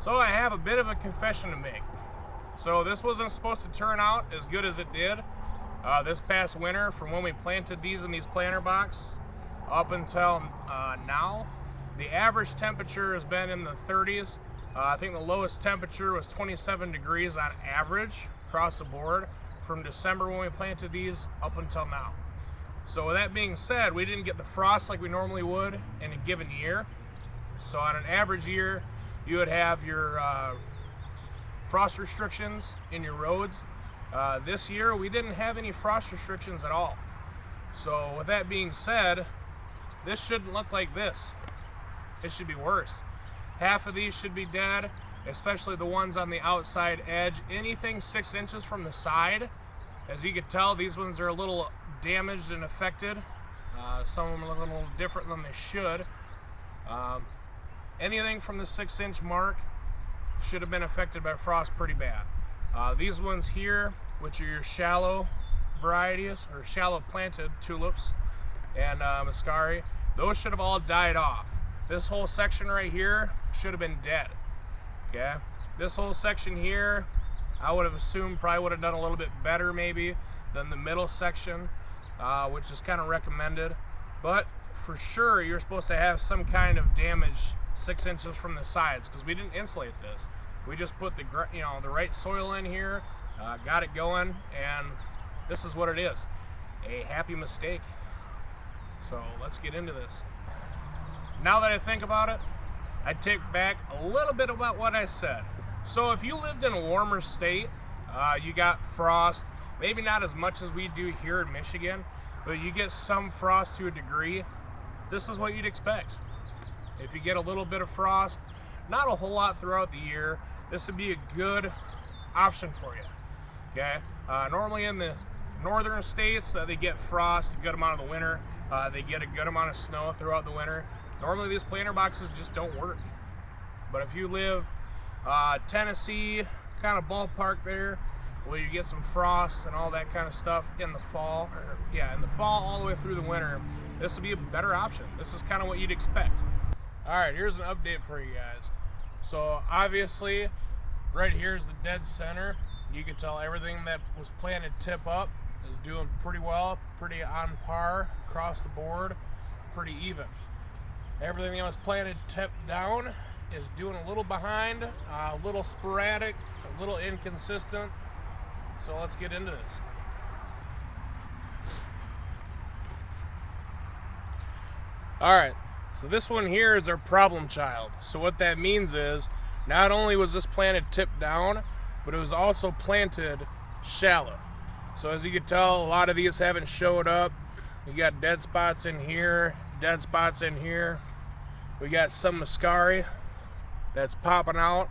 So I have a bit of a confession to make. So this wasn't supposed to turn out as good as it did this past winter. From when we planted these in these planter box up until now, the average temperature has been in the 30s. I think the lowest temperature was 27 degrees on average across the board from December when we planted these up until now. So with that being said, we didn't get the frost like we normally would in a given year. So on an average year, you would have your frost restrictions in your roads. This year, we didn't have any frost restrictions at all. So with that being said, this shouldn't look like this. It should be worse. Half of these should be dead, especially the ones on the outside edge. Anything 6 inches from the side, as you can tell, these ones are a little damaged and affected. Some of them look a little different than they should. Anything from the 6-inch mark should have been affected by frost pretty bad. These ones here, which are your shallow varieties, or shallow planted tulips and muscari, those should have all died off. This whole section right here should have been dead. Okay, this whole section here, I would have assumed probably would have done a little bit better maybe than the middle section, which is kind of recommended. But for sure, you're supposed to have some kind of damage 6 inches from the sides, because we didn't insulate this. We just put the right soil in here, got it going, and this is what it is. A happy mistake. So let's get into this. Now that I think about it, I take back a little bit about what I said. So if you lived in a warmer state, you got frost, maybe not as much as we do here in Michigan, but you get some frost to a degree. This is what you'd expect. If you get a little bit of frost, not a whole lot throughout the year, this would be a good option for you. Okay. Normally in the northern states, they get frost a good amount of the winter. They get a good amount of snow throughout the winter. Normally these planter boxes just don't work. But if you live Tennessee, kind of ballpark there, where you get some frost and all that kind of stuff in the fall, in the fall all the way through the winter, this would be a better option. This is kind of what you'd expect. All right, here's an update for you guys. So obviously, right here is the dead center. You can tell everything that was planted tip up is doing pretty well, pretty on par across the board, pretty even. Everything that was planted tip down is doing a little behind, a little sporadic, a little inconsistent. So let's get into this. All right. So this one here is our problem child. So what that means is, not only was this planted tip down, but it was also planted shallow. So as you can tell, a lot of these haven't showed up. You got dead spots in here, dead spots in here. We got some muscari that's popping out.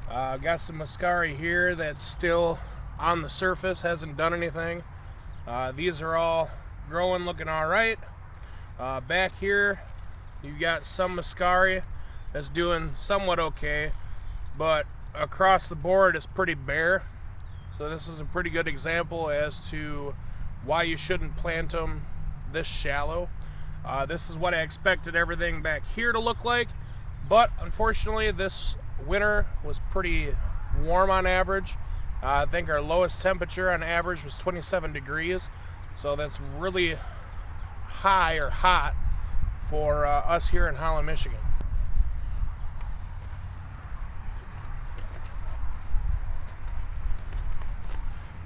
Got some muscari here that's still on the surface, hasn't done anything. These are all growing, looking all right. Back here, you got some muscari that's doing somewhat okay, but across the board it's pretty bare. So this is a pretty good example as to why you shouldn't plant them this shallow. This is what I expected everything back here to look like, but unfortunately this winter was pretty warm on average. I think our lowest temperature on average was 27 degrees, so that's really high or hot for us here in Holland, Michigan.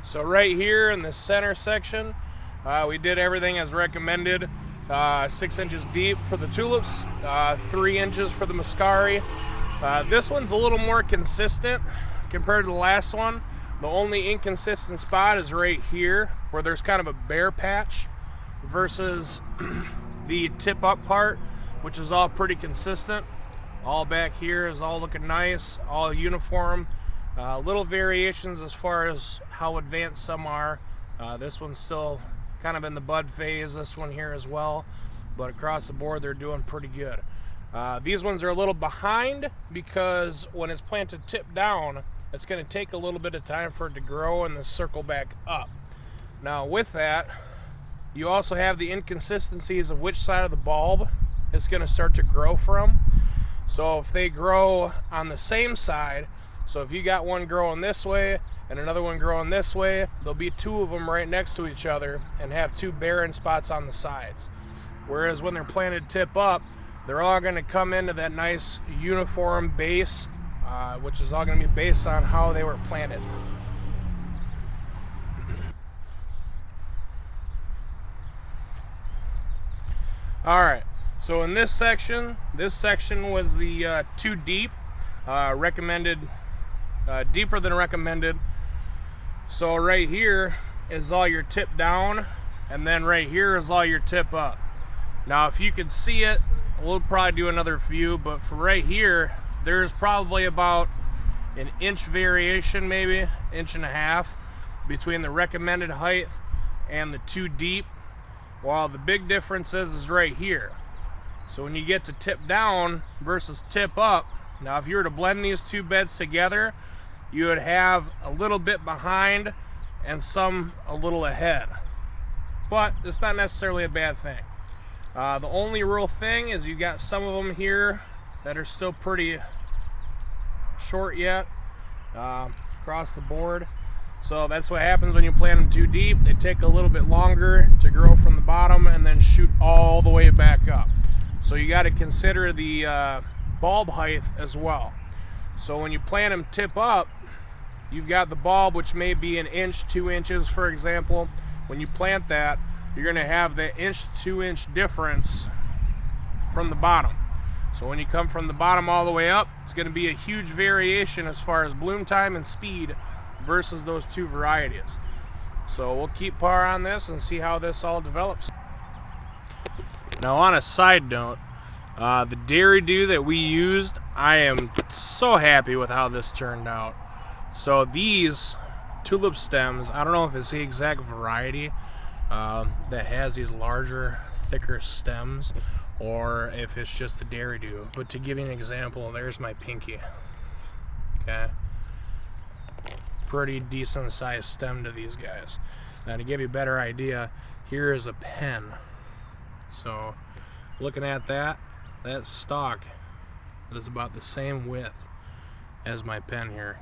So right here in the center section, we did everything as recommended. 6 inches deep for the tulips, 3 inches for the muscari. This one's a little more consistent compared to the last one. The only inconsistent spot is right here, where there's kind of a bare patch, versus the tip up part, which is all pretty consistent. All back here is all looking nice, all uniform. Little variations as far as how advanced some are. This one's still kind of in the bud phase, this one here as well, but across the board they're doing pretty good. These ones are a little behind because when it's planted tip down, it's going to take a little bit of time for it to grow and then circle back up. Now with that, you also have the inconsistencies of which side of the bulb it's going to start to grow from. So if they grow on the same side, so if you got one growing this way and another one growing this way, there'll be two of them right next to each other and have two barren spots on the sides. Whereas when they're planted tip up, they're all going to come into that nice uniform base, which is all going to be based on how they were planted. Alright, so in this section was the too deep, recommended, deeper than recommended. So right here is all your tip down, and then right here is all your tip up. Now if you could see it, we'll probably do another view, but for right here, there's probably about an inch variation, maybe inch and a half, between the recommended height and the too deep. While the big difference is right here. So when you get to tip down versus tip up, now if you were to blend these two beds together, you would have a little bit behind and some a little ahead. But it's not necessarily a bad thing. The only real thing is you got some of them here that are still pretty short yet, across the board. So that's what happens when you plant them too deep. They take a little bit longer to grow from the bottom and then shoot all the way back up. So you got to consider the bulb height as well. So when you plant them tip up, you've got the bulb, which may be an inch, 2 inches, for example. When you plant that, you're going to have the inch, 2 inch difference from the bottom. So when you come from the bottom all the way up, it's going to be a huge variation as far as bloom time and speed versus those two varieties. So we'll keep par on this and see how this all develops. Now on a side note, the dairy dew that we used, I am so happy with how this turned out. So these tulip stems, I don't know if it's the exact variety that has these larger, thicker stems, or if it's just the dairy dew. But to give you an example, there's my pinky. Okay. Pretty decent sized stem to these guys. Now to give you a better idea, here is a pen. So looking at that stalk is about the same width as my pen here.